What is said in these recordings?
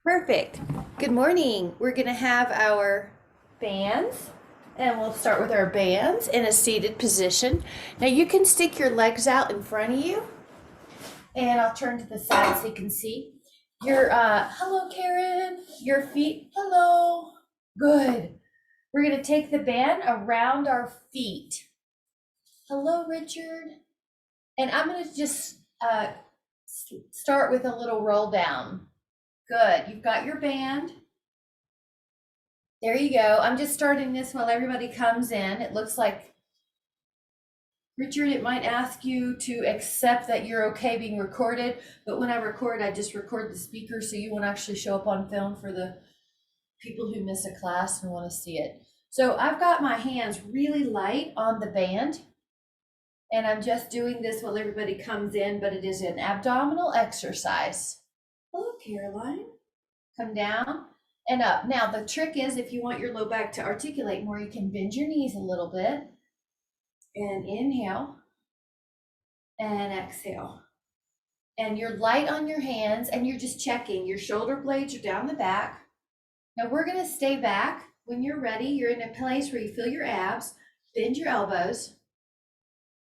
Perfect. Good morning. We're going to have our bands, and we'll start with our bands in a seated position. Now you can stick your legs out in front of you, and I'll turn to the side so you can see. Hello, Karen. Your feet, hello. Good. We're going to take the band around our feet. Hello, Richard. And I'm going to just start with a little roll down. Good. You've got your band. There you go. I'm just starting this while everybody comes in. It looks like, Richard, it might ask you to accept that you're okay being recorded, but when I record, I just record the speaker so you won't actually show up on film for the people who miss a class and want to see it. So I've got my hands really light on the band, and I'm just doing this while everybody comes in, but it is an abdominal exercise. Hello, Caroline. Come down and up. Now, the trick is if you want your low back to articulate more, you can bend your knees a little bit and inhale and exhale. And you're light on your hands and you're just checking. Your shoulder blades are down the back. Now, we're going to stay back. When you're ready, you're in a place where you feel your abs. Bend your elbows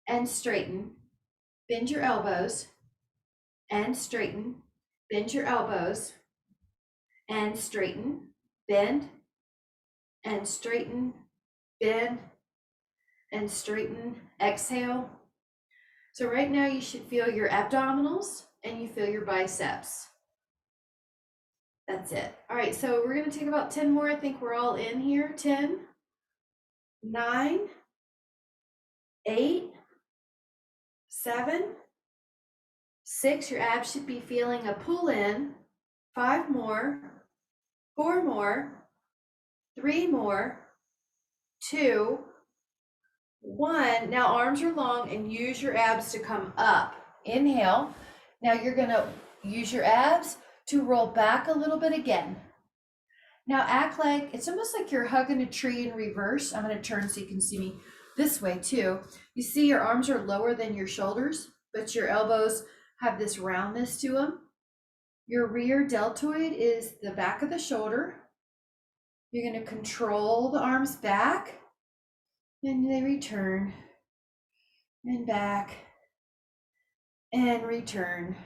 and straighten. Bend your elbows and straighten. Bend your elbows and straighten, bend, and straighten, bend, and straighten, exhale. So right now you should feel your abdominals and you feel your biceps. That's it. All right, so we're gonna take about 10 more. I think we're all in here. 10, 9, 8, 7, 6. Your abs should be feeling a pull in. 5 more, 4 more, 3 more, 2, 1. Now arms are long and use your abs to come up. Inhale. Now you're going to use your abs to roll back a little bit again. Now act like it's almost like you're hugging a tree in reverse. I'm going to turn so you can see me this way too. You see your arms are lower than your shoulders, but your elbows have this roundness to them. Your rear deltoid is the back of the shoulder. You're going to control the arms back. And they return and back and return.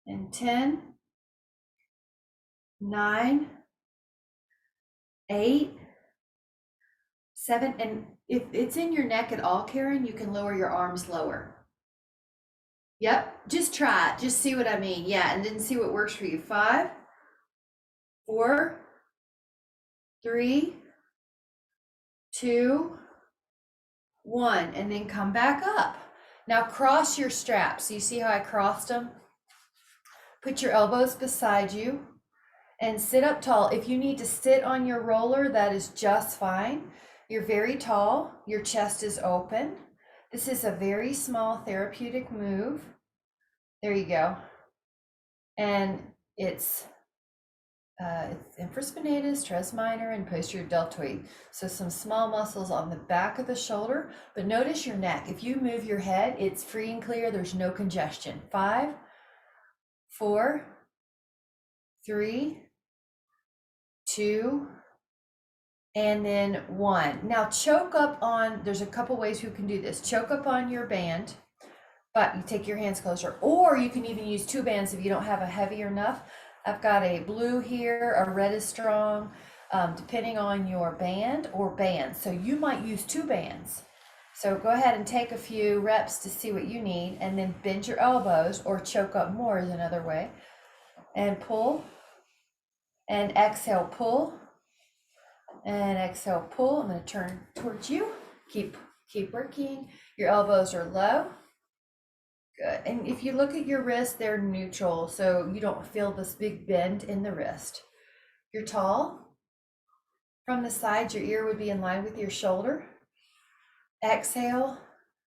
And 10, 9, 8, 7. And if it's in your neck at all, Karen, you can lower your arms lower. Yep, just try it. Just see what I mean. Yeah, and then see what works for you. 5, 4, 3, 2, 1, and then come back up. Now cross your straps. You see how I crossed them? Put your elbows beside you and sit up tall. If you need to sit on your roller, that is just fine. You're very tall. Your chest is open. This is a very small therapeutic move. There you go. And it's infraspinatus, tres minor, and posterior deltoid. So some small muscles on the back of the shoulder, but notice your neck. If you move your head, it's free and clear. There's no congestion. 5, 4, 3, 2, and then 1. Now choke up on, there's a couple ways you can do this. Choke up on your band, but you take your hands closer, or you can even use 2 bands if you don't have a heavy enough. I've got a blue here, a red is strong, depending on your band or bands. So you might use 2 bands. So go ahead and take a few reps to see what you need, and then bend your elbows, or choke up more is another way, and pull, and exhale, pull, and exhale, pull. I'm going to turn towards you. Keep working. Your elbows are low. Good. And if you look at your wrist, they're neutral, so you don't feel this big bend in the wrist. You're tall. From the side, your ear would be in line with your shoulder. Exhale.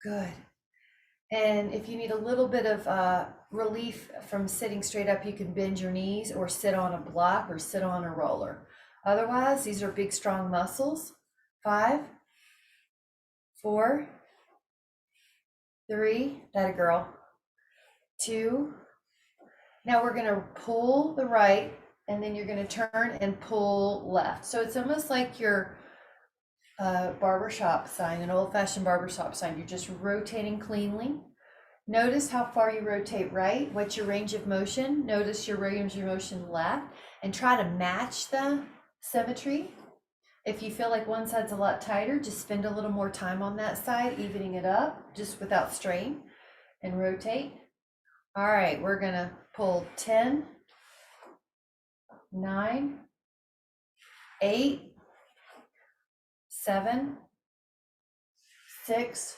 Good. And if you need a little bit of relief from sitting straight up, you can bend your knees or sit on a block or sit on a roller. Otherwise, these are big, strong muscles. 5, 4, 3, that a girl, 2. Now we're going to pull the right and then you're going to turn and pull left. So it's almost like your barbershop sign, an old-fashioned barbershop sign. You're just rotating cleanly. Notice how far you rotate right. What's your range of motion? Notice your range of motion left, and try to match the symmetry. If you feel like one side's a lot tighter, just spend a little more time on that side, evening it up, just without strain, and rotate. All right, we're gonna pull 10, 9, 8, 7, 6,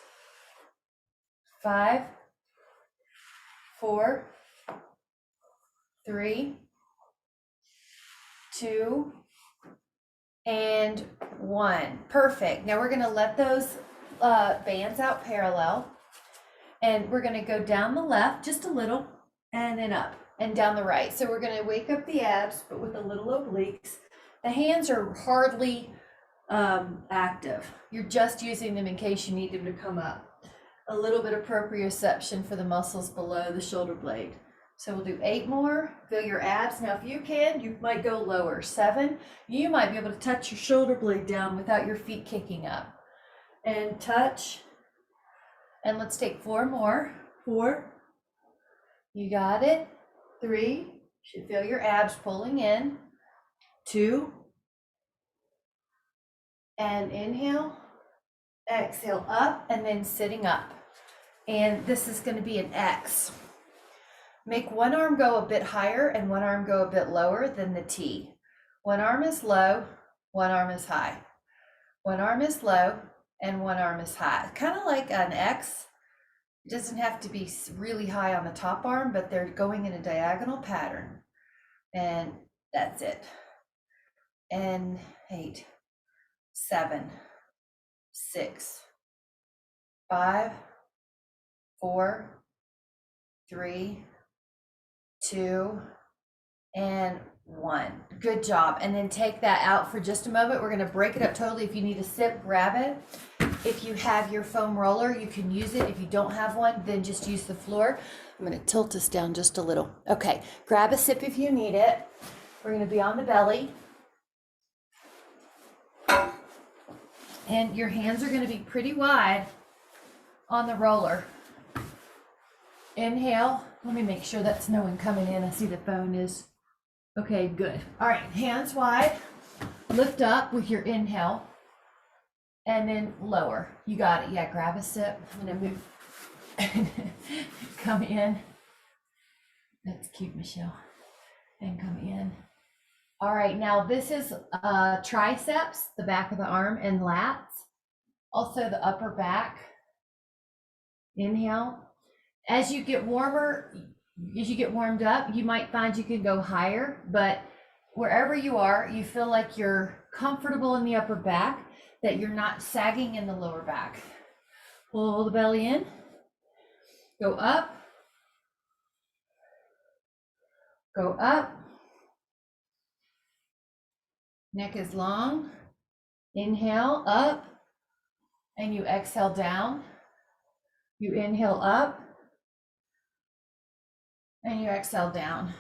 5, 4, 3, 2, and 1. Perfect. Now we're going to let those bands out parallel, and we're going to go down the left just a little, and then up, and down the right. So we're going to wake up the abs, but with a little obliques. The hands are hardly active. You're just using them in case you need them to come up. A little bit of proprioception for the muscles below the shoulder blade. So we'll do 8 more. Feel your abs. Now, if you can, you might go lower. 7, you might be able to touch your shoulder blade down without your feet kicking up. And touch. And let's take 4 more. 4. You got it. 3. Should feel your abs pulling in. 2. And inhale. Exhale up, and then sitting up. And this is going to be an X. Make one arm go a bit higher and one arm go a bit lower than the T. One arm is low, one arm is high. One arm is low and one arm is high. Kind of like an X. It doesn't have to be really high on the top arm, but they're going in a diagonal pattern. And that's it. And 8, 7, 6, 5, 4, 3, 2, and 1. Good job. And then take that out for just a moment. We're going to break it up totally. If you need a sip, grab it. If you have your foam roller, you can use it. If you don't have one, then just use the floor. I'm going to tilt this down just a little. Okay, grab a sip if you need it. We're going to be on the belly. And your hands are going to be pretty wide on the roller. Inhale. Let me make sure that's no one coming in. I see the phone is. Okay, good. All right, hands wide. Lift up with your inhale. And then lower. You got it. Yeah, grab a sip. I'm going to move. Come in. That's cute, Michelle. And come in. All right, now this is triceps, the back of the arm, and lats. Also the upper back. Inhale. As you get warmer, as you get warmed up, you might find you can go higher, but wherever you are, you feel like you're comfortable in the upper back, that you're not sagging in the lower back. Pull the belly in. Go up. Go up. Neck is long. Inhale up, and you exhale down. You inhale up, and you exhale down.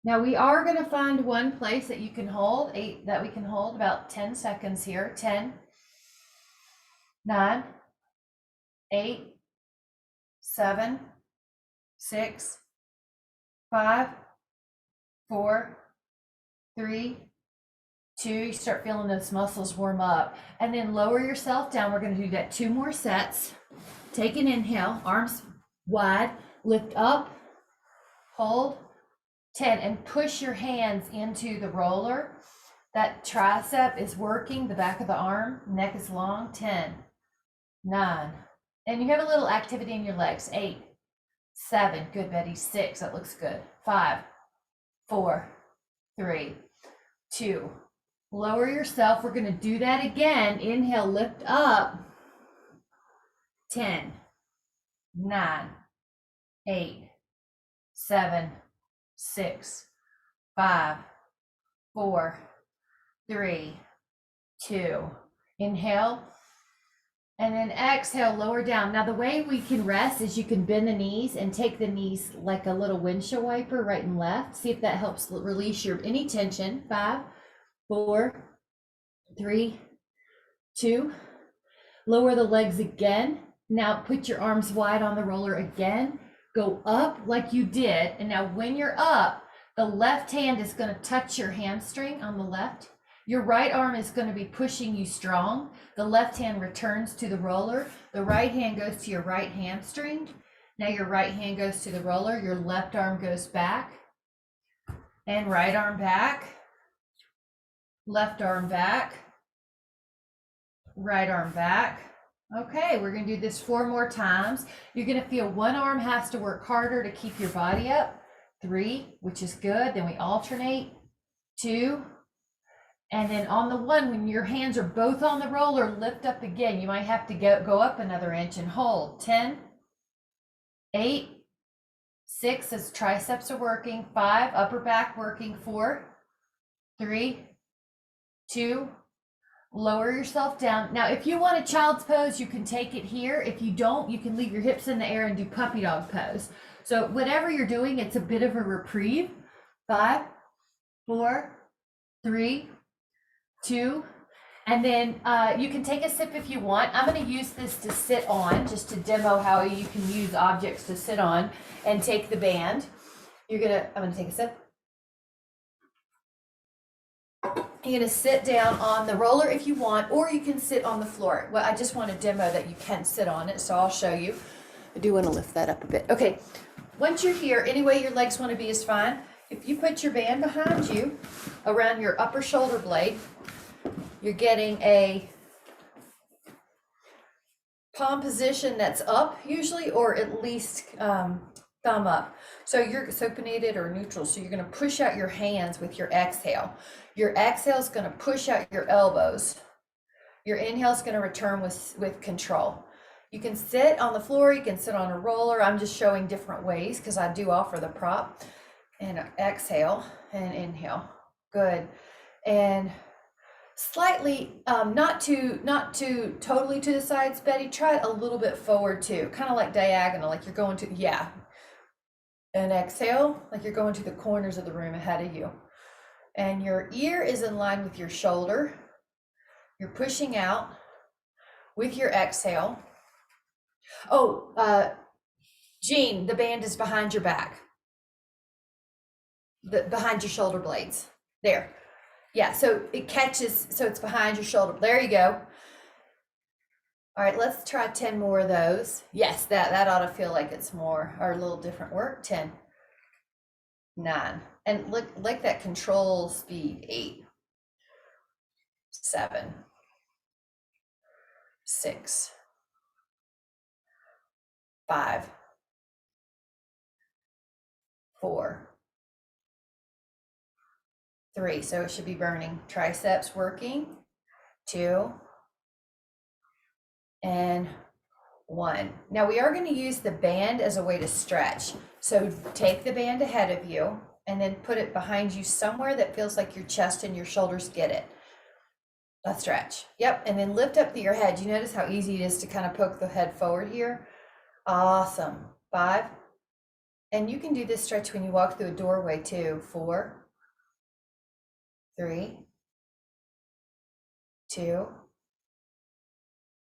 Now we are going to find one place that you can hold, that we can hold about 10 seconds here. 10, 9, 8, 7, 6, 5, 4, 3, 2. You start feeling those muscles warm up, and then lower yourself down. We're going to do that 2 more sets. Take an inhale, arms wide, lift up, hold. 10, and push your hands into the roller. That tricep is working, the back of the arm, neck is long. 10, 9, and you have a little activity in your legs. 8, 7, good Betty. 6, that looks good. 5, 4, 3, 2. Lower yourself. We're going to do that again. Inhale, lift up. 10, 9, 8, 7, 6, 5, 4, 3, 2. Inhale. And then exhale, lower down. Now the way we can rest is you can bend the knees and take the knees like a little windshield wiper right and left. See if that helps release your any tension. 5, 4, 3, 2. Lower the legs again. Now put your arms wide on the roller again. Go up like you did. And now when you're up, the left hand is going to touch your hamstring on the left. Your right arm is going to be pushing you strong. The left hand returns to the roller. The right hand goes to your right hamstring. Now your right hand goes to the roller. Your left arm goes back. And right arm back. Left arm back. Right arm back. Okay, we're going to do this 4 more times. You're going to feel one arm has to work harder to keep your body up. 3, which is good. Then we alternate. 2. And then on the 1, when your hands are both on the roller, lift up again. You might have to go up another inch and hold. 10, 8, 6 as triceps are working. 5, upper back working. 4, 3, 2, lower yourself down. Now, if you want a child's pose, you can take it here. If you don't, you can leave your hips in the air and do puppy dog pose. So whatever you're doing, it's a bit of a reprieve. 5, 4, 3, 2, and then you can take a sip if you want. I'm going to use this to sit on, just to demo how you can use objects to sit on and take the band. I'm going to take a sip. You're going to sit down on the roller if you want, or you can sit on the floor. Well, I just want to demo that you can sit on it, so I'll show you. I do want to lift that up a bit. Okay, once you're here, any way your legs want to be is fine. If you put your band behind you around your upper shoulder blade, you're getting a palm position that's up usually, or at least thumb up. So you're supinated or neutral. So you're going to push out your hands with your exhale. Your exhale is going to push out your elbows. Your inhale is going to return with control. You can sit on the floor. You can sit on a roller. I'm just showing different ways because I do offer the prop. And exhale and inhale. Good. And slightly, not too totally to the sides, Betty. Try it a little bit forward too, kind of like diagonal, like you're going to, yeah. And exhale, like you're going to the corners of the room ahead of you. And your ear is in line with your shoulder. You're pushing out with your exhale. Oh, Jean, the band is behind your back. Behind your shoulder blades. There. Yeah, so it catches, so it's behind your shoulder. There you go. All right, let's try 10 more of those. Yes, that ought to feel like it's more or a little different work. 10, 9, and look like that control speed. 8, 7, 6, 5, 4, 3. So it should be burning. Triceps working. 2 and 1. Now we are going to use the band as a way to stretch. So take the band ahead of you and then put it behind you somewhere that feels like your chest and your shoulders get it. A stretch. Yep. And then lift up your head. You notice how easy it is to kind of poke the head forward here? Awesome. 5. And you can do this stretch when you walk through a doorway too. 4, 3, 2,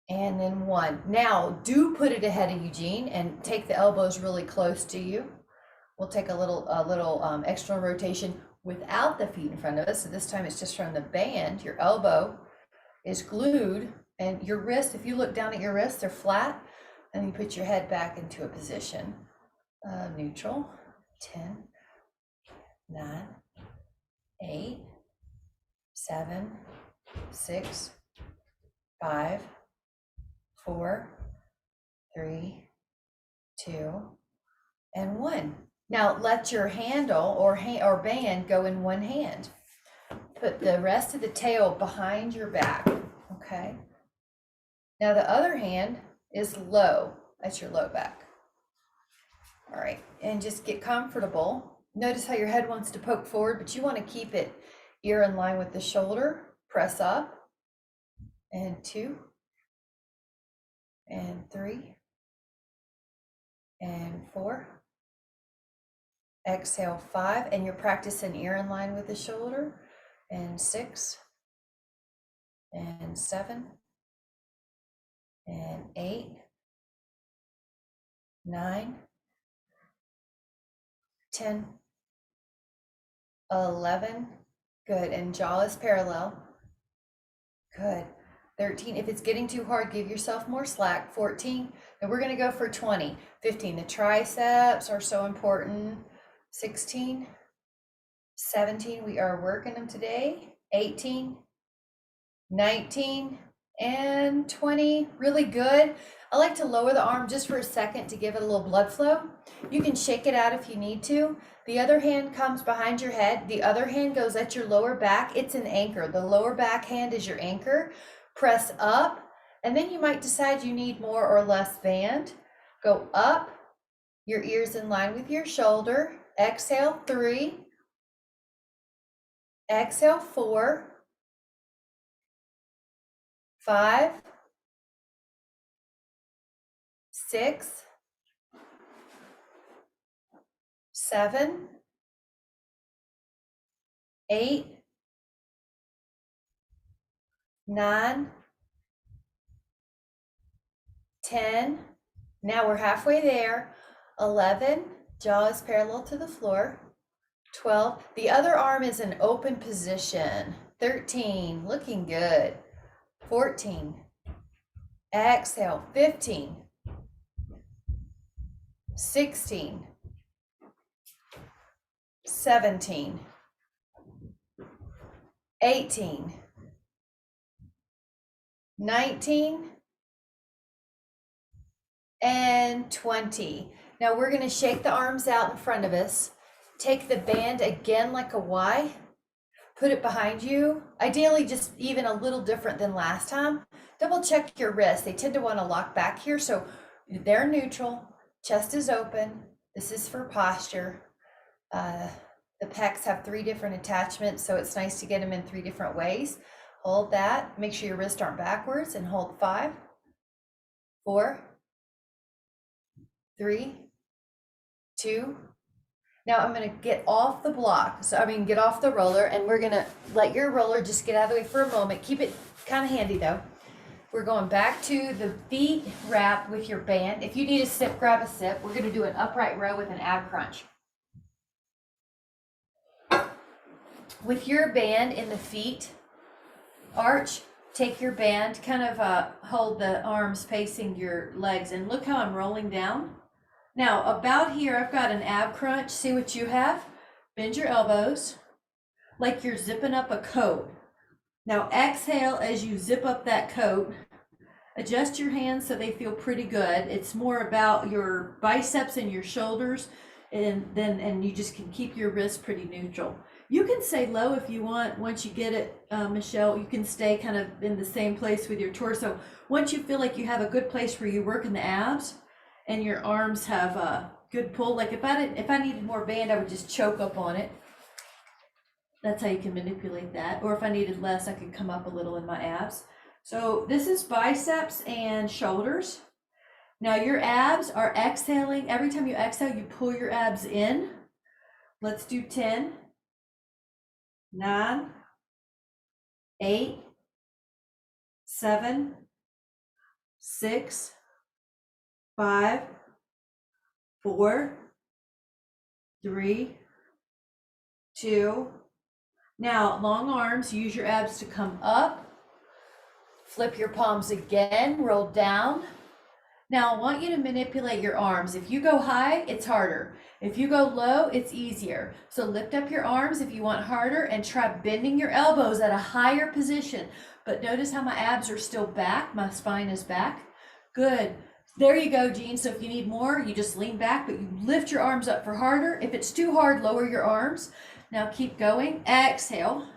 and then 1. Now do put it ahead of Eugene and take the elbows really close to you. We'll take a little external rotation without the feet in front of us. So this time it's just from the band. Your elbow is glued and your wrist, if you look down at your wrists, they're flat, and you put your head back into a position. Neutral. 10, 9, 8, 7, 6, 5, 4, 3, 2, and 1. Now let your handle or band go in one hand. Put the rest of the tail behind your back, okay? Now the other hand is low. That's your low back. All right, and just get comfortable. Notice how your head wants to poke forward, but you want to keep it ear in line with the shoulder. Press up. And 2, and 3 and 4. Exhale, 5, and you're practicing ear in line with the shoulder, and 6 and 7 and 8, 9, 10, 11. Good, and jaw is parallel. Good. 13. If it's getting too hard, give yourself more slack. 14. And we're going to go for 20. 15. The triceps are so important. 16. 17. We are working them today. 18. 19 and 20. Really good. I like to lower the arm just for a second to give it a little blood flow. You can shake it out if you need to. The other hand comes behind your head. The other hand goes at your lower back. It's an anchor. The lower back hand is your anchor. Press up, and then you might decide you need more or less band. Go up, your ears in line with your shoulder. Exhale, 3. Exhale, 4. 5, 6, 7, 8, 9, 10. Now we're halfway there. 11, jaw is parallel to the floor. 12, the other arm is in open position. 13, looking good. 14, exhale. 15, 16, 17, 18, 19, and 20. Now we're going to shake the arms out in front of us. Take the band again like a Y. Put it behind you. Ideally just even a little different than last time. Double check your wrists. They tend to want to lock back here, so they're neutral. Chest is open. This is for posture. The pecs have 3 different attachments, so it's nice to get them in 3 different ways. Hold that. Make sure your wrists aren't backwards, and hold 5, 4, 3, 2. Now I'm going to get off the block. Get off the roller, and we're going to let your roller just get out of the way for a moment. Keep it kind of handy though. We're going back to the feet wrap with your band. If you need a sip, grab a sip. We're going to do an upright row with an ab crunch. With your band in the feet arch, take your band, kind of hold the arms facing your legs, and look how I'm rolling down. Now about here, I've got an ab crunch. See what you have? Bend your elbows like you're zipping up a coat. Now exhale as you zip up that coat. Adjust your hands so they feel pretty good. It's more about your biceps and your shoulders, and you just can keep your wrists pretty neutral. You can stay low if you want. Once you get it, Michelle, you can stay kind of in the same place with your torso. Once you feel like you have a good place where you work in the abs and your arms have a good pull, like if I needed more band, I would just choke up on it. That's how you can manipulate that. Or if I needed less, I could come up a little in my abs. So this is biceps and shoulders. Now your abs are exhaling. Every time you exhale, you pull your abs in. Let's do 10. 9, 8, 7, 6, 5, 4, 3, 2. Now long arms, use your abs to come up. Flip your palms again, roll down. Now I want you to manipulate your arms. If you go high, it's harder. If you go low, it's easier. So lift up your arms if you want harder, and try bending your elbows at a higher position. But notice how my abs are still back, my spine is back. Good. There you go, Jean. So if you need more, you just lean back, but you lift your arms up for harder. If it's too hard, lower your arms. Now keep going. Exhale.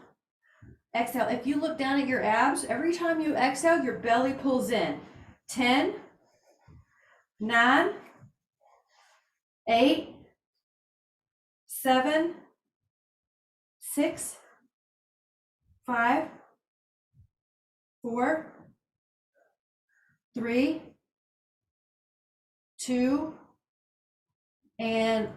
Exhale. If you look down at your abs, every time you exhale, your belly pulls in. 10, 9, 8, 7, 6, 5, 4, 3, 2, and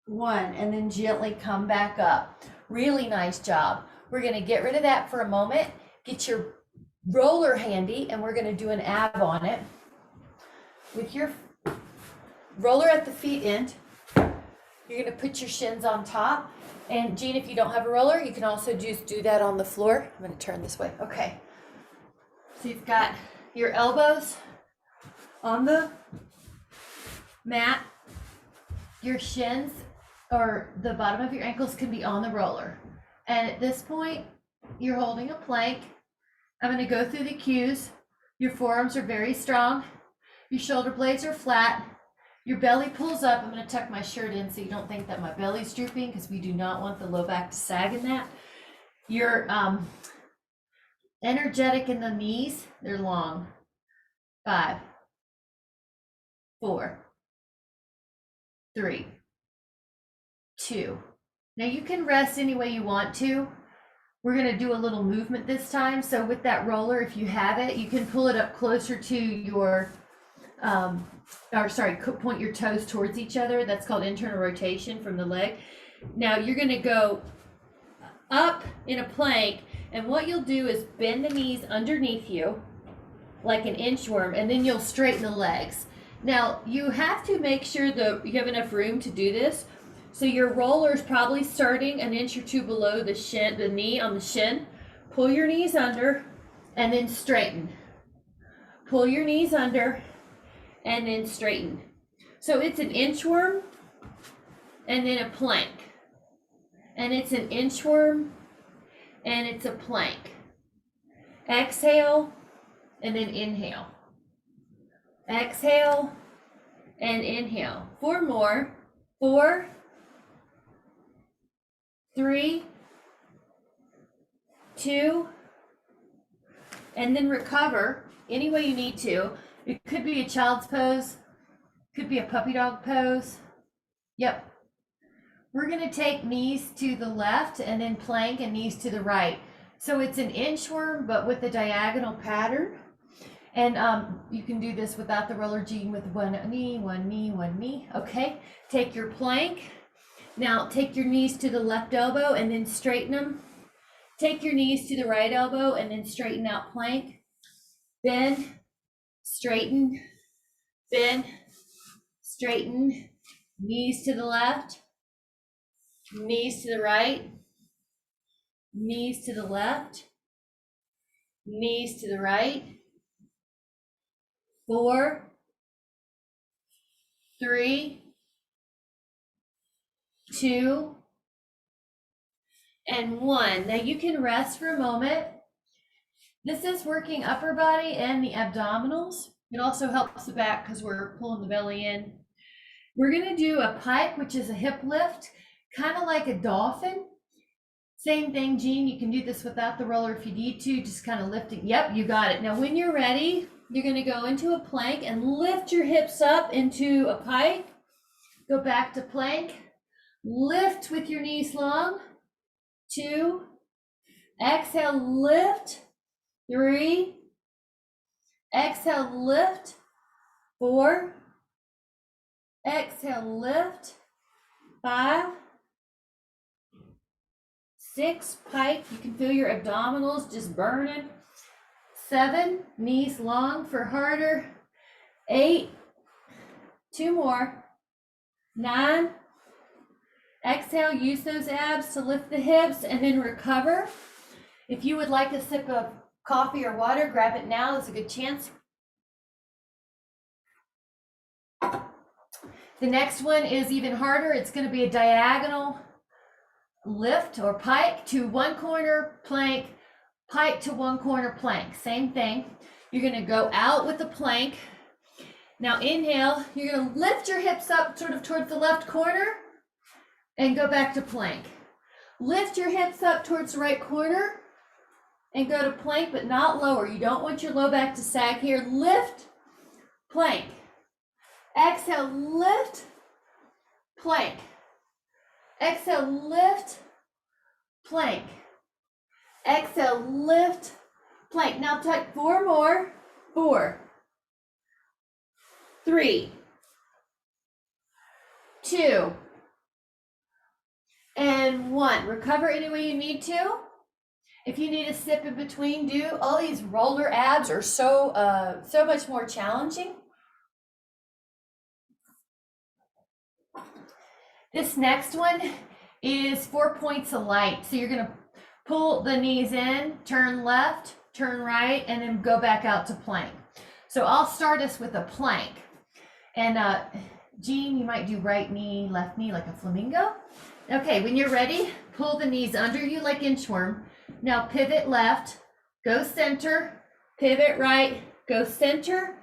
1, and then gently come back up. Really nice job. We're going to get rid of that for a moment. Get your roller handy, and we're going to do an ab on it. With your roller at the feet end, you're going to put your shins on top. And Jean, if you don't have a roller, you can also just do that on the floor. I'm going to turn this way. Okay. So you've got your elbows on the mat. Your shins or the bottom of your ankles can be on the roller. And at this point, you're holding a plank. I'm going to go through the cues. Your forearms are very strong. Your shoulder blades are flat. Your belly pulls up. I'm going to tuck my shirt in so you don't think that my belly's drooping, because we do not want the low back to sag in that. You're energetic in the knees. They're long. 5, 4, 3, 2. Now you can rest any way you want to. We're going to do a little movement this time. So with that roller, if you have it, you can pull it up closer to your, point your toes towards each other. That's called internal rotation from the leg. Now you're going to go up in a plank, and what you'll do is bend the knees underneath you like an inchworm, and then you'll straighten the legs. Now you have to make sure that you have enough room to do this. So your roller is probably starting an inch or two below the shin, the knee on the shin. Pull your knees under and then straighten. Pull your knees under and then straighten. So it's an inchworm and then a plank. And it's an inchworm and it's a plank. Exhale and then inhale. Exhale and inhale. 4 more. 4, 3, 2, and then recover any way you need to. It could be a child's pose, could be a puppy dog pose. Yep. We're going to take knees to the left and then plank and knees to the right. So it's an inchworm, but with a diagonal pattern. And you can do this without the roller, Jean, with one knee, one knee, one knee. Okay, take your plank. Now take your knees to the left elbow and then straighten them. Take your knees to the right elbow and then straighten out plank. Bend, straighten, bend, straighten. Knees to the left, knees to the right, knees to the left, knees to the right. 4, 3, 2, and 1. Now you can rest for a moment. This is working upper body and the abdominals. It also helps the back because we're pulling the belly in. We're going to do a pike, which is a hip lift, kind of like a dolphin. Same thing, Jean, you can do this without the roller if you need to, just kind of lifting. Yep, you got it. Now when you're ready, you're going to go into a plank and lift your hips up into a pike. Go back to plank. Lift with your knees long. 2. Exhale, lift. 3. Exhale, lift. 4. Exhale, lift. 5. 6, pike. You can feel your abdominals just burning. 7, knees long for harder. 8, 2 more. 9, exhale, use those abs to lift the hips and then recover. If you would like a sip of coffee or water, grab it now. There's a good chance. The next one is even harder. It's going to be a diagonal lift or pike to one corner plank, pike to one corner plank. Same thing. You're going to go out with the plank. Now inhale, you're going to lift your hips up sort of towards the left corner and go back to plank. Lift your hips up towards the right corner and go to plank, but not lower. You don't want your low back to sag here. Lift, plank. Exhale, lift, plank. Exhale, lift, plank. Exhale, lift, plank. Now take 4 more. 4, 3, 2, and 1. Recover any way you need to. If you need a sip in between, do. All these roller abs are so much more challenging. This next one is 4 points of light. So you're gonna pull the knees in, turn left, turn right, and then go back out to plank. So I'll start us with a plank. And Jean, you might do right knee, left knee like a flamingo. Okay, when you're ready, pull the knees under you like inchworm. Now pivot left, go center, pivot right, go center,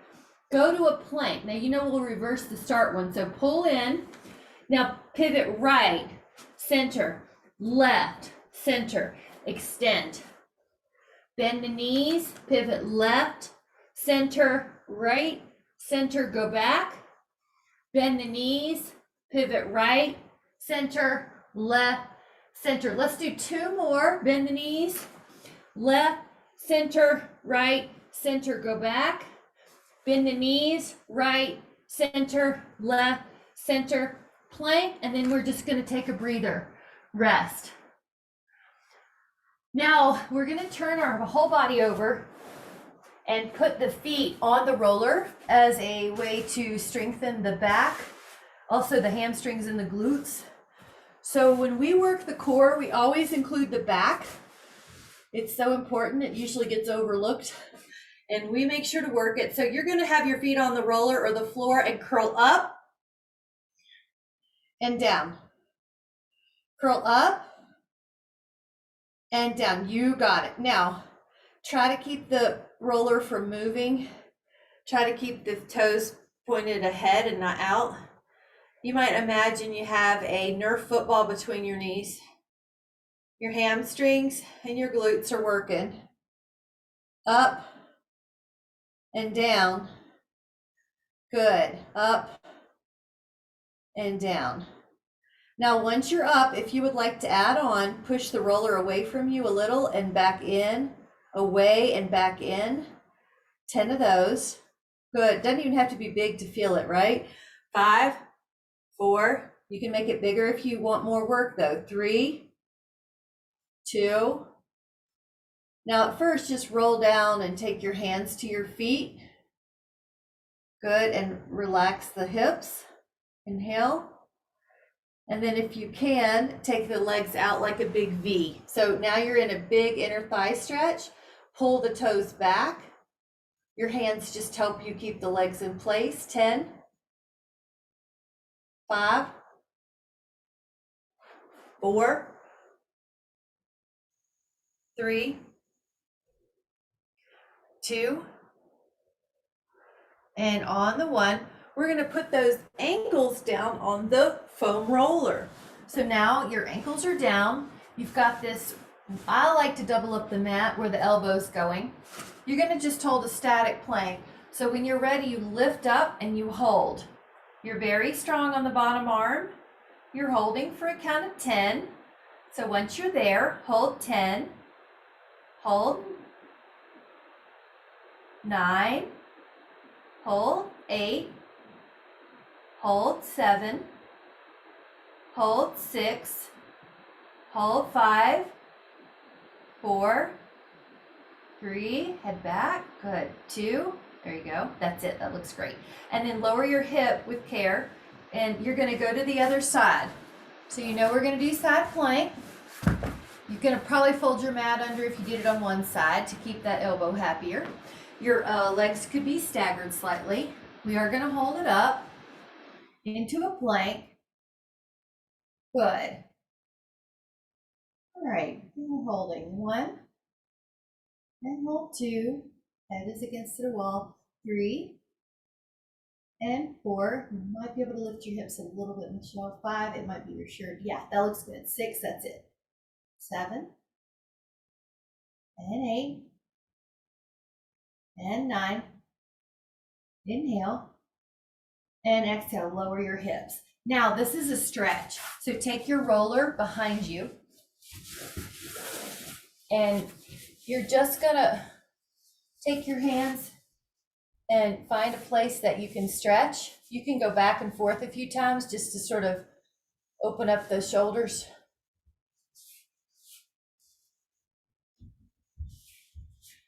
go to a plank. Now you know we'll reverse the start one, so pull in. Now pivot right, center, left, center, extend. Bend the knees, pivot left, center, right, center, go back. Bend the knees, pivot right, center, left, center. Let's do 2 more. Bend the knees, left, center, right, center, go back. Bend the knees, right, center, left, center, plank, and then we're just going to take a breather, rest. Now we're going to turn our whole body over and put the feet on the roller as a way to strengthen the back, also the hamstrings and the glutes. So when we work the core, we always include the back. It's so important, it usually gets overlooked, and we make sure to work it. So you're going to have your feet on the roller or the floor and curl up and down. Curl up and down. You got it. Now, try to keep the roller from moving. Try to keep the toes pointed ahead and not out. You might imagine you have a Nerf football between your knees. Your hamstrings and your glutes are working. Up and down. Good. Up and down. Now, once you're up, if you would like to add on, push the roller away from you a little and back in, away and back in. 10 of those. Good. Doesn't even have to be big to feel it, right? 5, 4. You can make it bigger if you want more work though. 3, 2. Now at first, just roll down and take your hands to your feet. Good. And relax the hips. Inhale. And then if you can, take the legs out like a big V. So now you're in a big inner thigh stretch. Pull the toes back. Your hands just help you keep the legs in place. 10, 5, 4, 3, 2, and on the 1, we're going to put those ankles down on the foam roller. So now your ankles are down. You've got this, I like to double up the mat where the elbow's going. You're going to just hold a static plank. So when you're ready, you lift up and you hold. You're very strong on the bottom arm. You're holding for a count of 10. So once you're there, hold 10, hold 9, hold 8, hold 7, hold 6, hold 5, 4, 3, head back, good, 2, there you go, that's it, that looks great. And then lower your hip with care, and you're gonna go to the other side. So you know we're gonna do side plank. You're gonna probably fold your mat under if you did it on one side to keep that elbow happier. Your legs could be staggered slightly. We are gonna hold it up into a plank. Good. All right, we're holding 1, and hold 2, head is against the wall, 3, and 4. You might be able to lift your hips a little bit, Michelle. 5, it might be your shirt. Yeah, that looks good. 6, that's it. 7, and 8, and 9. Inhale, and exhale, lower your hips. Now, this is a stretch. So take your roller behind you, and you're just gonna take your hands and find a place that you can stretch. You can go back and forth a few times just to sort of open up the shoulders.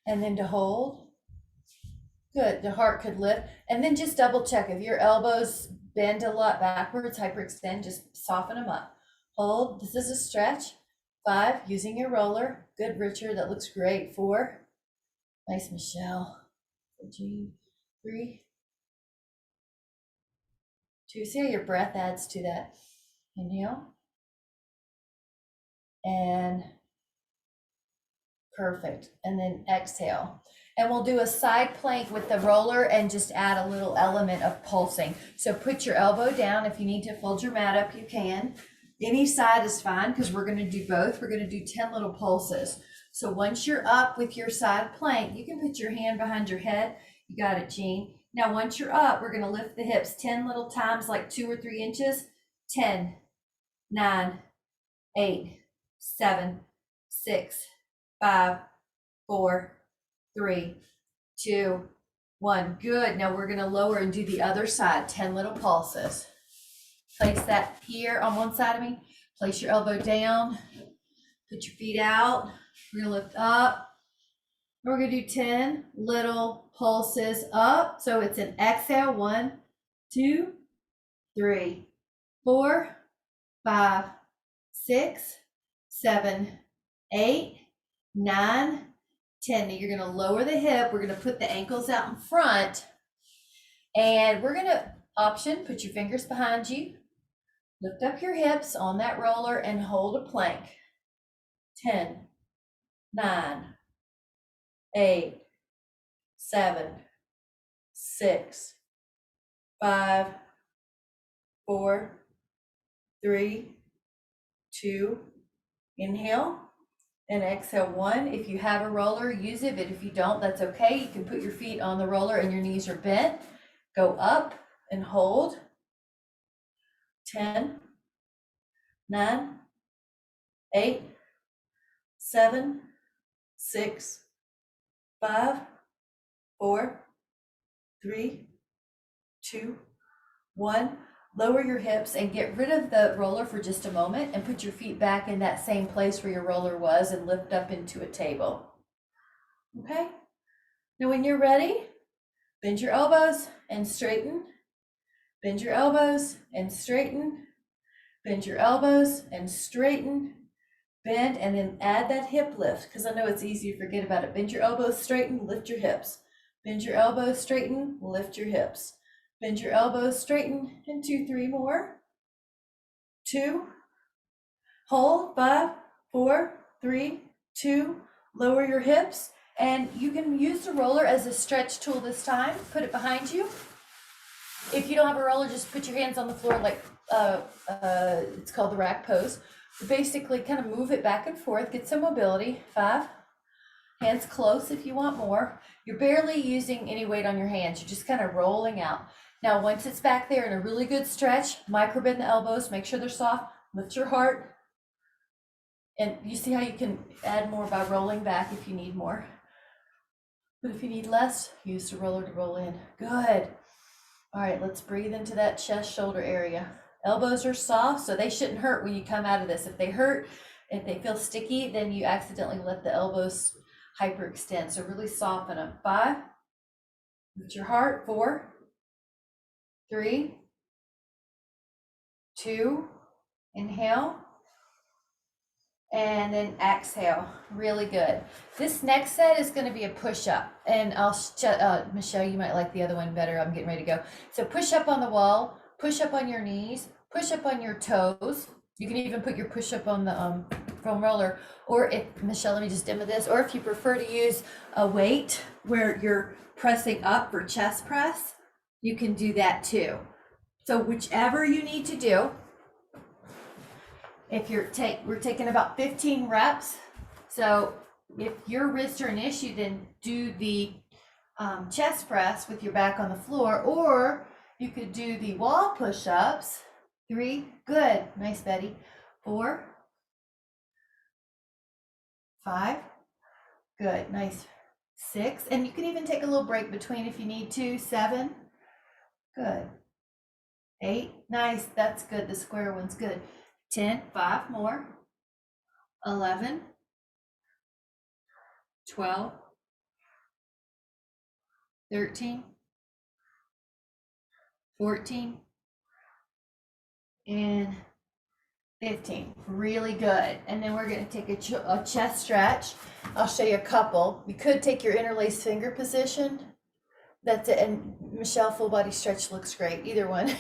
And then to hold. Good, the heart could lift. And then just double check if your elbows bend a lot backwards, hyperextend, just soften them up. Hold, this is a stretch. 5, using your roller. Good, Richard, that looks great. 4, nice, Michelle. 3, 2, see how your breath adds to that. Inhale. And perfect. And then exhale. And we'll do a side plank with the roller and just add a little element of pulsing. So put your elbow down. If you need to fold your mat up, you can. Any side is fine because we're going to do both. We're going to do 10 little pulses. So once you're up with your side plank, you can put your hand behind your head. You got it, Jean. Now, once you're up, we're going to lift the hips 10 little times, like 2 or 3 inches. 10, 9, 8, 7, 6, 5, 4, 3, 2, 1. Good. Now we're going to lower and do the other side. 10 little pulses. Place that here on one side of me. Place your elbow down. Put your feet out. We're going to lift up. We're going to do 10 little pulses up. So it's an exhale. 1, 2, 3, 4, 5, 6, 7, 8, 9, 10. Now you're going to lower the hip. We're going to put the ankles out in front. And we're going to put your fingers behind you. Lift up your hips on that roller and hold a plank. 10, 9, 8, 7, 6, 5, 4, 3, 2, inhale and exhale. 1. If you have a roller, use it, but if you don't, that's okay. You can put your feet on the roller and your knees are bent. Go up and hold. 10, 9, 8, 7, 6, 5, 4, 3, 2, 1. Lower your hips and get rid of the roller for just a moment and put your feet back in that same place where your roller was and lift up into a table. Okay? Now when you're ready, bend your elbows and straighten. Bend your elbows and straighten. Bend your elbows and straighten. Bend and then add that hip lift because I know it's easy to forget about it. Bend your elbows, straighten, lift your hips. Bend your elbows, straighten, lift your hips. Bend your elbows, straighten, and 2, 3 more. 2, hold, 5, 4, 3, 2, lower your hips. And you can use the roller as a stretch tool this time. Put it behind you. If you don't have a roller, just put your hands on the floor like it's called the rack pose. Basically kind of move it back and forth, get some mobility. 5, hands close if you want more. You're barely using any weight on your hands. You're just kind of rolling out. Now, once it's back there in a really good stretch, micro bend the elbows, make sure they're soft, lift your heart. And you see how you can add more by rolling back if you need more. But if you need less, use the roller to roll in. Good. All right, let's breathe into that chest, shoulder area. Elbows are soft, so they shouldn't hurt when you come out of this. If they hurt, if they feel sticky, then you accidentally let the elbows hyperextend. So really soften them. 5, lift your heart. 4, 3, 2, inhale, and then exhale. Really good. This next set is going to be a push-up, and Michelle, you might like the other one better. I'm getting ready to go. So push up on the wall, push up on your knees, push up on your toes. You can even put your push-up on the foam roller, or if, Michelle, let me just demo this, or if you prefer to use a weight where you're pressing up for chest press, you can do that too. So whichever you need to do. If we're taking about 15 reps. So if your wrists are an issue, then do the chest press with your back on the floor, or you could do the wall push-ups. 3, good, nice, Betty. 4, 5, good, nice. 6, and you can even take a little break between if you need to. 7, good. 8, nice, that's good. The square one's good. 10, 5 more. 11, 12, 13, 14, and 15. Really good. And then we're going to take a chest stretch. I'll show you a couple. You could take your interlaced finger position. That's it. And Michelle, full body stretch looks great. Either one.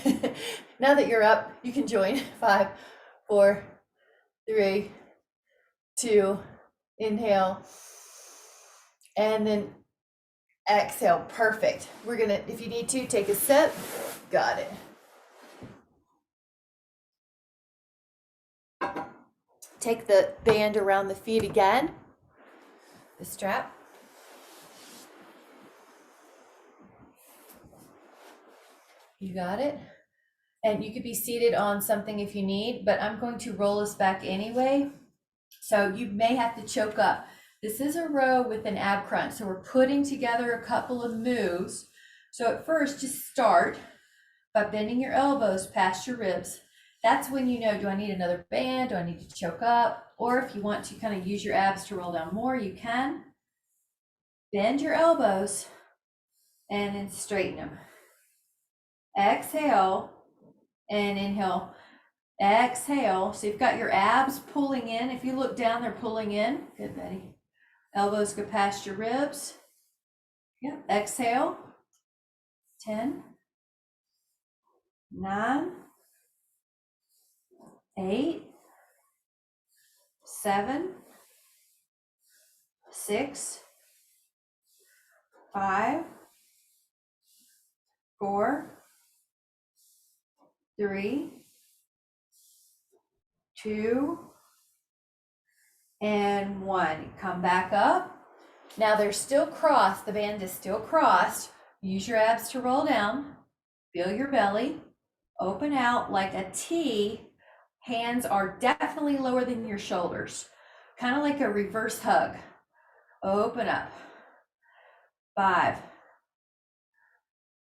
Now that you're up, you can join. 5, 4, 3, 2, inhale. And then exhale. Perfect. We're going to, if you need to, take a sip. Got it. Take the band around the feet again, the strap. You got it. And you could be seated on something if you need, but I'm going to roll us back anyway. So you may have to choke up. This is a row with an ab crunch. So we're putting together a couple of moves. So at first, just start by bending your elbows past your ribs. That's when you know, do I need another band? Do I need to choke up? Or if you want to kind of use your abs to roll down more, you can. Bend your elbows and then straighten them. Exhale and inhale. Exhale. So you've got your abs pulling in. If you look down, they're pulling in. Good, Betty. Elbows go past your ribs. Yep. Exhale. 10, 9, 8, 7, 6, 5, 4, 3, 2, and 1. Come back up. Now they're still crossed. The band is still crossed. Use your abs to roll down. Feel your belly. Open out like a T. Hands are definitely lower than your shoulders. Kind of like a reverse hug. Open up. 5,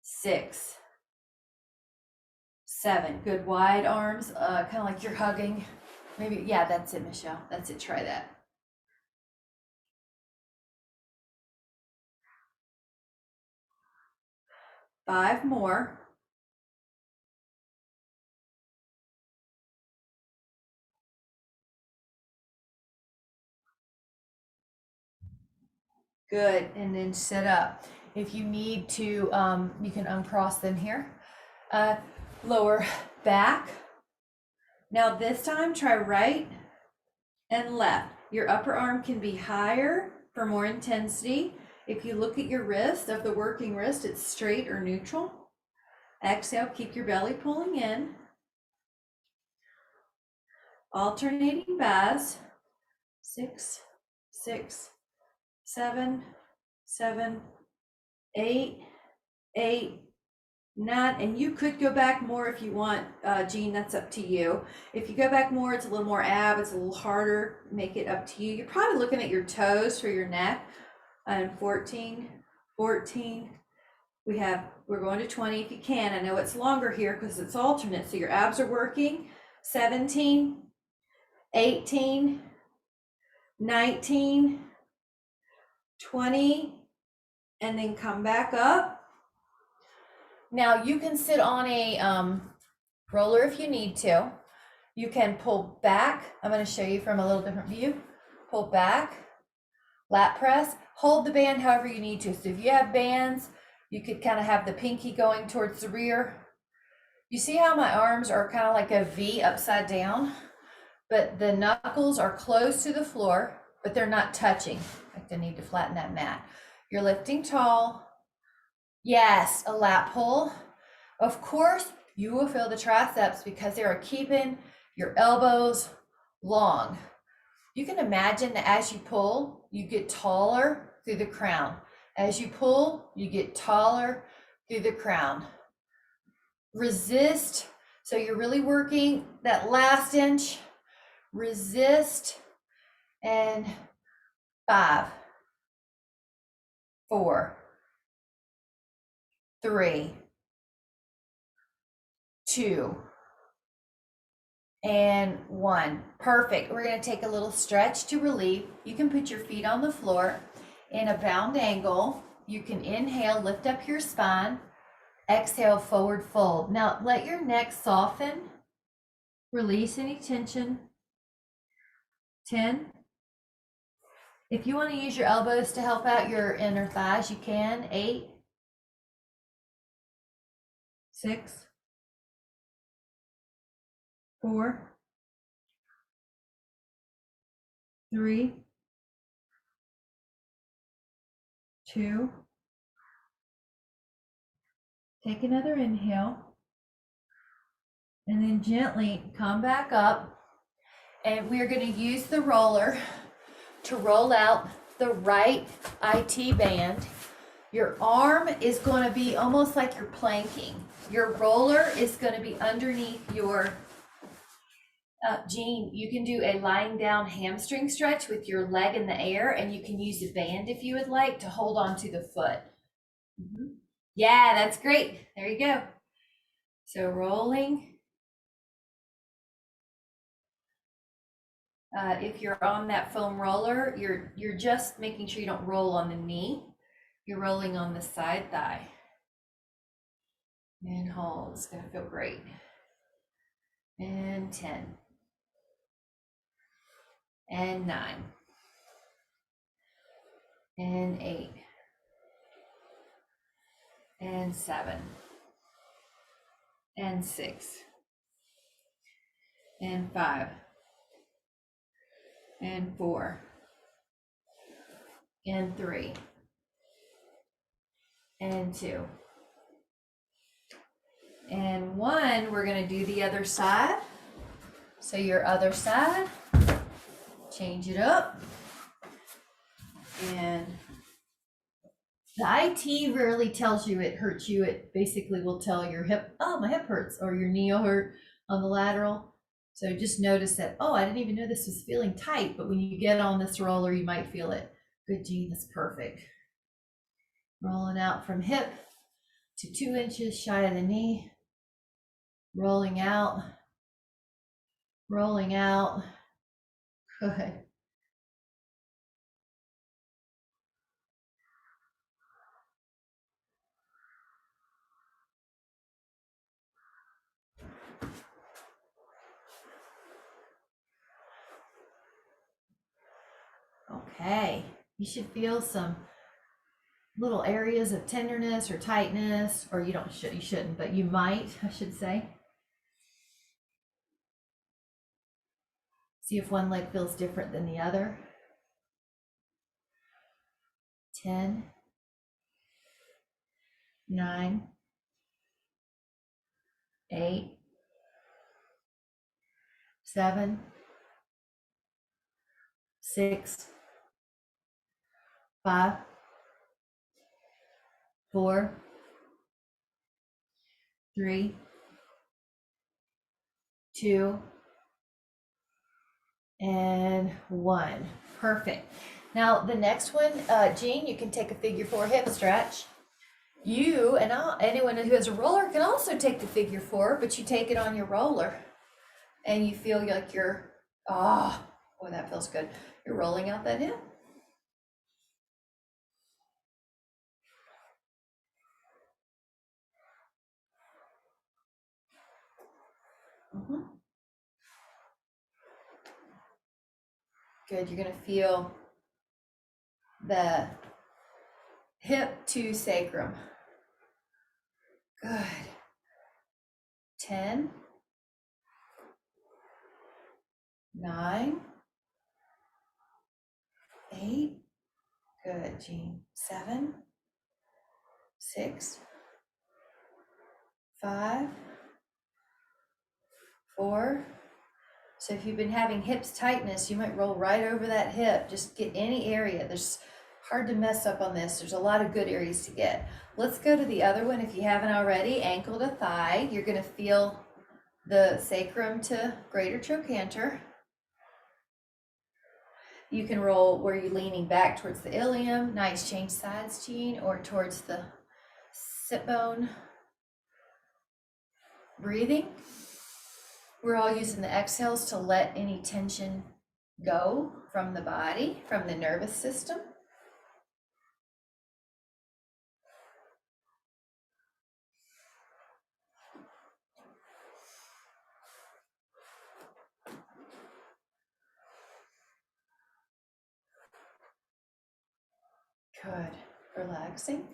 6, 7. Good wide arms, kind of like you're hugging. Maybe, yeah, that's it, Michelle. That's it. Try that. 5 more. Good, and then sit up. If you need to, you can uncross them here. Lower back. Now this time, try right and left. Your upper arm can be higher for more intensity. If you look at your wrist, of the working wrist, it's straight or neutral. Exhale, keep your belly pulling in. Alternating baths. 6, 6, 7, 7, 8, 8, 9, and you could go back more if you want, Jean, that's up to you. If you go back more, it's a little more ab, it's a little harder, make it up to you. You're probably looking at your toes for your neck. 14, 14, we're going to 20 if you can. I know it's longer here because it's alternate, so your abs are working. 17, 18, 19, 20, and then come back up. Now you can sit on a roller if you need to. You can pull back. I'm going to show you from a little different view. Pull back, lat press, hold the band however you need to. So if you have bands, you could kind of have the pinky going towards the rear. You see how my arms are kind of like a V upside down, but the knuckles are close to the floor, but they're not touching. Like they need to flatten that mat. You're lifting tall. Yes, a lat pull. Of course, you will feel the triceps because they are keeping your elbows long. You can imagine that as you pull, you get taller through the crown. As you pull, you get taller through the crown. Resist. So you're really working that last inch. Resist. And 5, 4, 3, 2, and 1. Perfect. We're going to take a little stretch to relieve. You can put your feet on the floor in a bound angle. You can inhale, lift up your spine. Exhale, forward fold. Now let your neck soften. Release any tension. 10. If you want to use your elbows to help out your inner thighs, you can. 8, 6, 4, 3, 2. Take another inhale. And then gently come back up. And we're going to use the roller to roll out the right IT band. Your arm is going to be almost like you're planking. Your roller is going to be underneath your Jean, you can do a lying down hamstring stretch with your leg in the air, and you can use a band if you would like to hold on to the foot. Yeah, that's great. There you go. So rolling. If you're on that foam roller, you're just making sure you don't roll on the knee. You're rolling on the side thigh. And hold. It's going to feel great. And 10. And 9. And 8. And 7. And 6. And 5. And 4. And 3. And 2. And 1. We're going to do the other side. So your other side, change it up. And the IT rarely tells you it hurts you. It basically will tell your hip, oh, my hip hurts, or your knee will hurt on the lateral. So just notice that, oh, I didn't even know this was feeling tight, but when you get on this roller, you might feel it. Good, Jean, that's perfect. Rolling out from hip to 2 inches shy of the knee. Rolling out. Rolling out. Good. Okay, you should feel some little areas of tenderness or tightness, or you shouldn't, but you might, I should say. See if one leg feels different than the other. 10, 9, 8, 7, 6, 5, 4, 3, 2, and 1. Perfect. Now the next one, Jean, you can take a figure 4 hip stretch. You and anyone who has a roller can also take the figure 4, but you take it on your roller and you feel like you're, boy, that feels good. You're rolling out that hip. Good, you're gonna feel the hip to sacrum. Good. 10, 9, 8. Good, Jean. 7, 6, 5, 4. So if you've been having hips tightness, you might roll right over that hip. Just get any area. There's hard to mess up on this. There's a lot of good areas to get. Let's go to the other one if you haven't already. Ankle to thigh. You're going to feel the sacrum to greater trochanter. You can roll where you're leaning back towards the ilium. Nice, change sides, Jean, or towards the sit bone. Breathing. We're all using the exhales to let any tension go from the body, from the nervous system. Good. Relaxing,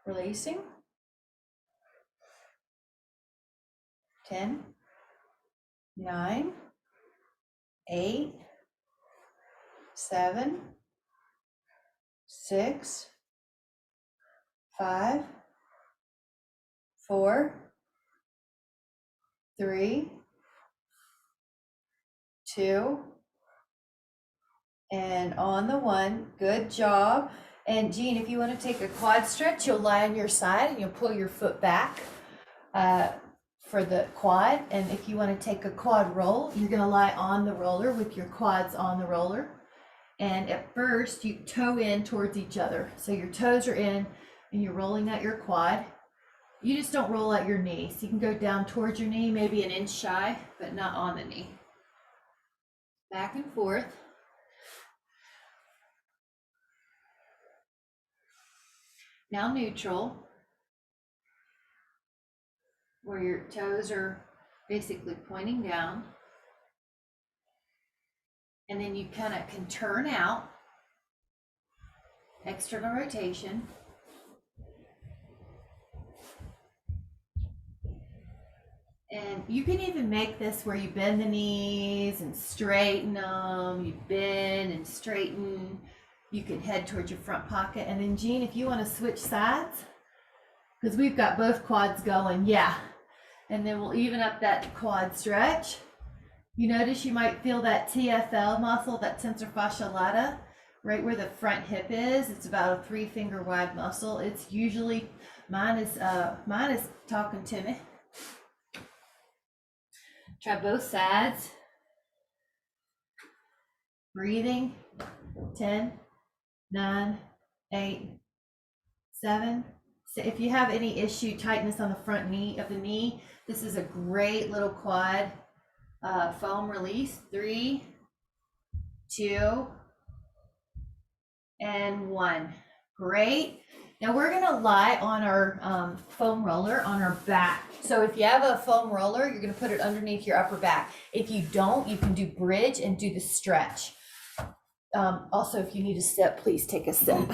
releasing. 10, 9, 8, 7, 6, 5, 4, 3, 2, and on the 1. Good job. And Jean, if you want to take a quad stretch, you'll lie on your side and you'll pull your foot back for the quad. And if you want to take a quad roll, you're going to lie on the roller with your quads on the roller. And at first you toe in towards each other. So your toes are in and you're rolling out your quad. You just don't roll out your knee. So you can go down towards your knee, maybe an inch shy, but not on the knee. Back and forth. Now neutral, where your toes are basically pointing down. And then you kind of can turn out, external rotation. And you can even make this where you bend the knees and straighten them. You bend and straighten. You can head towards your front pocket. And then Jean, if you want to switch sides, because we've got both quads going, yeah. And then we'll even up that quad stretch. You notice you might feel that TFL muscle, that tensor fascia lata, right where the front hip is. It's about a 3-finger wide muscle. It's usually, mine is talking to me. Try both sides. Breathing. 10, 9, 8, 7. So if you have any issue, tightness on the front knee of the knee, this is a great little quad foam release. 3, 2, and 1. Great. Now we're gonna lie on our foam roller on our back. So if you have a foam roller, you're gonna put it underneath your upper back. If you don't, you can do bridge and do the stretch. Also, if you need a sip, please take a sip.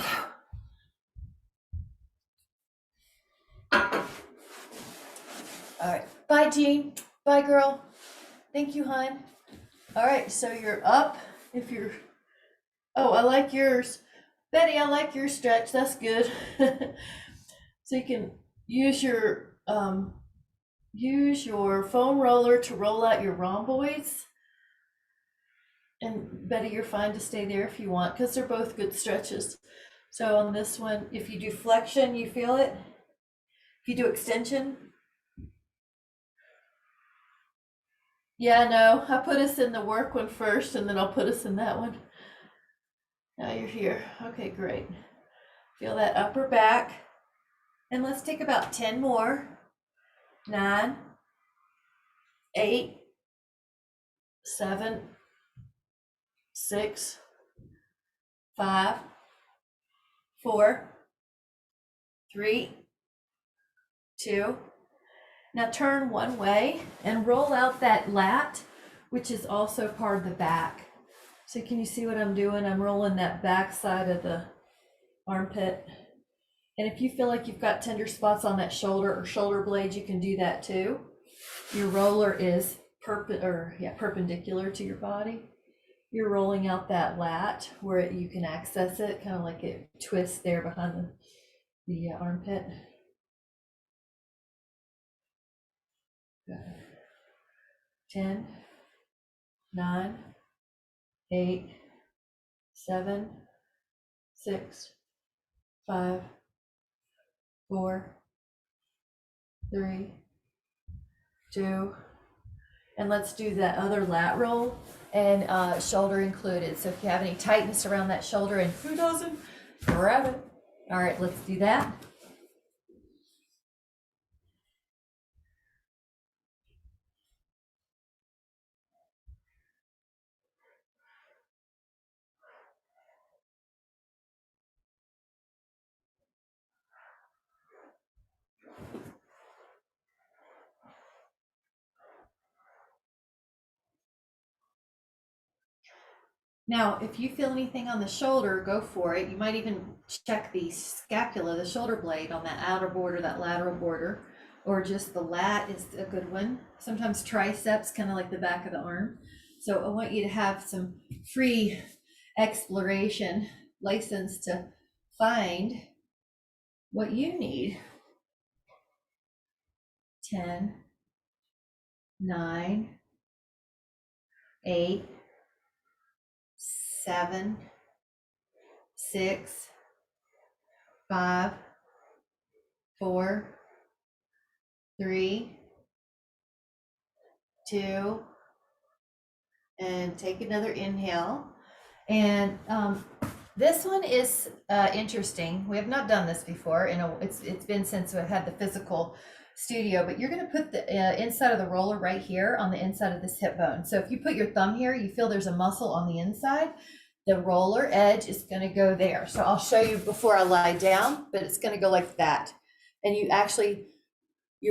All right, bye Jean, bye girl. Thank you, hon. All right, so you're up. If you're, oh, I like yours. Betty, I like your stretch, that's good. So you can use your foam roller to roll out your rhomboids. And Betty, you're fine to stay there if you want, because they're both good stretches. So on this one, if you do flexion, you feel it. If you do extension, yeah, no, I put us in the work one first, and then I'll put us in that one. Now you're here. Okay, great. Feel that upper back. And let's take about 10 more. 9, 8, 7, 6, 5, 4, 3, 2. Now turn one way and roll out that lat, which is also part of the back. So can you see what I'm doing? I'm rolling that back side of the armpit. And if you feel like you've got tender spots on that shoulder or shoulder blades, you can do that too. Your roller is perpendicular to your body. You're rolling out that lat where you can access it, kind of like it twists there behind the armpit. Good. 10, 9, 8, 7, 6, 5, 4, 3, 2, and let's do that other lat roll and shoulder included. So if you have any tightness around that shoulder, and who doesn't, grab it. All right, let's do that. Now, if you feel anything on the shoulder, go for it. You might even check the scapula, the shoulder blade on that outer border, that lateral border, or just the lat is a good one. Sometimes triceps, kind of like the back of the arm. So I want you to have some free exploration, license to find what you need. 10, 9, 8, 7, 6, 5, 4, 3, 2, and take another inhale. And this one is interesting. We have not done this before. It's been since we've had the physical studio, but you're going to put the inside of the roller right here on the inside of this hip bone. So if you put your thumb here, you feel there's a muscle on the inside. The roller edge is going to go there. So I'll show you before I lie down, but it's going to go like that. And you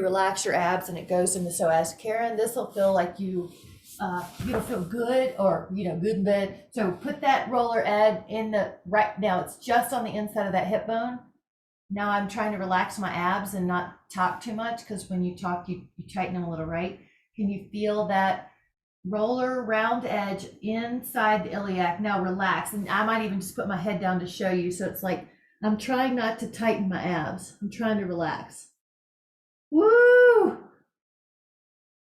relax your abs and it goes into, so as Karen, this will feel like you'll feel good, or good and bad. So put that roller edge in the right now. It's just on the inside of that hip bone. Now I'm trying to relax my abs and not talk too much, because when you talk, you tighten them a little, right? Can you feel that roller round edge inside the iliac? Now relax, and I might even just put my head down to show you. So it's like I'm trying not to tighten my abs. I'm trying to relax. Woo!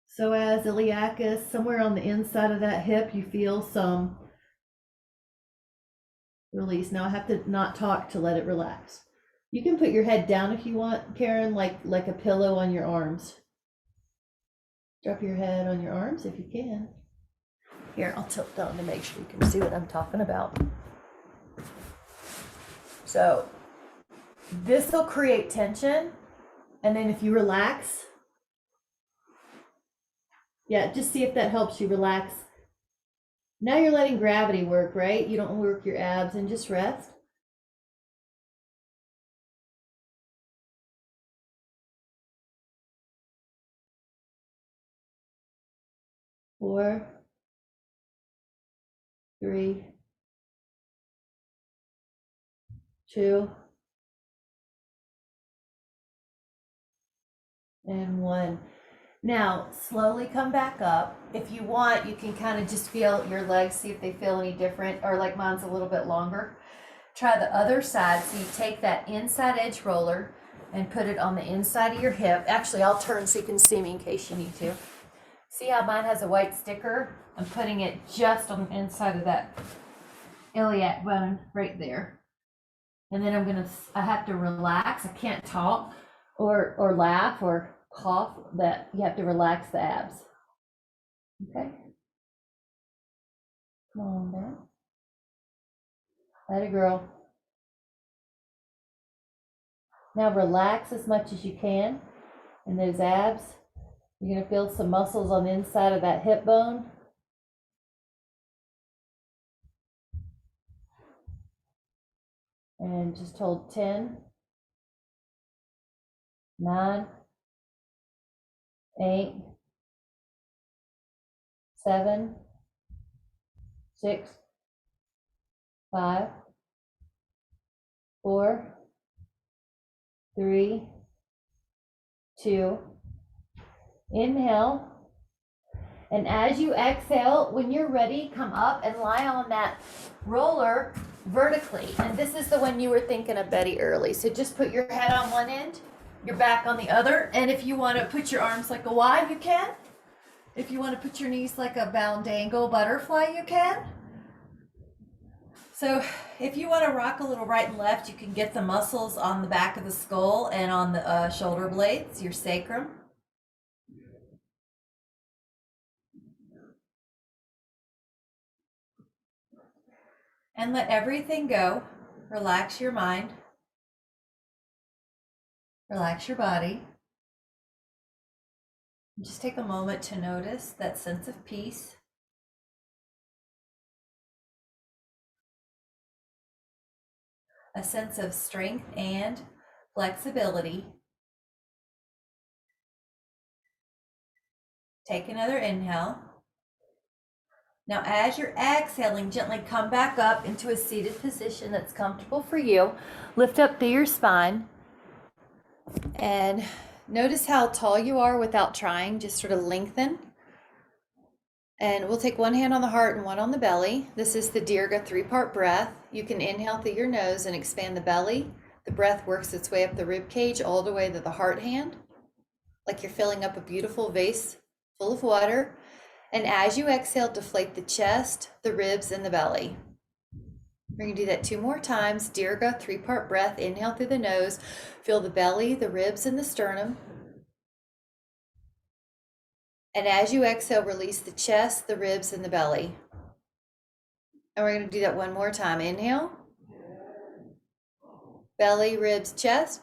So as iliacus, somewhere on the inside of that hip, you feel some release. Now I have to not talk to let it relax. You can put your head down if you want, Karen, like a pillow on your arms. Drop your head on your arms if you can. Here, I'll tilt down to make sure you can see what I'm talking about. So this will create tension, and then if you relax, yeah, just see if that helps you relax. Now you're letting gravity work, right? You don't work your abs, and just rest. Four, 3, 2, and 1. Now, slowly come back up. If you want, you can kind of just feel your legs, see if they feel any different, or like mine's a little bit longer. Try the other side. So you take that inside edge roller and put it on the inside of your hip. Actually, I'll turn so you can see me in case you need to. See how mine has a white sticker? I'm putting it just on the inside of that iliac bone right there. And then I have to relax. I can't talk or laugh or cough. That you have to relax the abs. Okay. Come on down. Let it grow. Now relax as much as you can in those abs. You're going to feel some muscles on the inside of that hip bone. And just hold 10, 9, 8, 7, 6, 5, 4, 3, 2. Inhale. And as you exhale, when you're ready, come up and lie on that roller vertically. And this is the one you were thinking of, Betty, early. So just put your head on one end, your back on the other. And if you want to put your arms like a Y, you can. If you want to put your knees like a boundangle butterfly, you can. So if you want to rock a little right and left, you can get the muscles on the back of the skull and on the shoulder blades, your sacrum. And let everything go. Relax your mind. Relax your body. Just take a moment to notice that sense of peace. A sense of strength and flexibility. Take another inhale. Now, as you're exhaling, gently come back up into a seated position that's comfortable for you. Lift up through your spine. And notice how tall you are without trying. Just sort of lengthen. And we'll take one hand on the heart and one on the belly. This is the Dirga 3-part breath. You can inhale through your nose and expand the belly. The breath works its way up the rib cage all the way to the heart hand, like you're filling up a beautiful vase full of water. And as you exhale, deflate the chest, the ribs, and the belly. We're going to do that 2 more times. Dirga 3-part breath. Inhale through the nose. Feel the belly, the ribs, and the sternum. And as you exhale, release the chest, the ribs, and the belly. And we're going to do that 1 more time. Inhale. Belly, ribs, chest.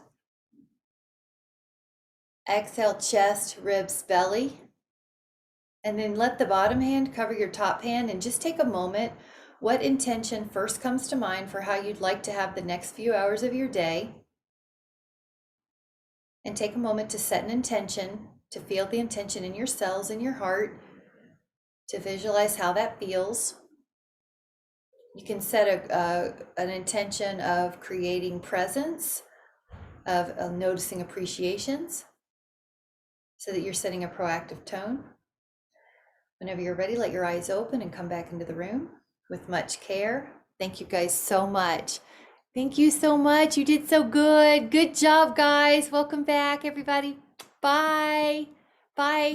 Exhale, chest, ribs, belly. And then let the bottom hand cover your top hand and just take a moment. What intention first comes to mind for how you'd like to have the next few hours of your day? And take a moment to set an intention, to feel the intention in your cells, in your heart, to visualize how that feels. You can set an intention of creating presence, of noticing appreciations, so that you're setting a proactive tone. Whenever you're ready, let your eyes open and come back into the room with much care. Thank you guys so much. Thank you so much. You did so good. Good job, guys. Welcome back, everybody. Bye. Bye.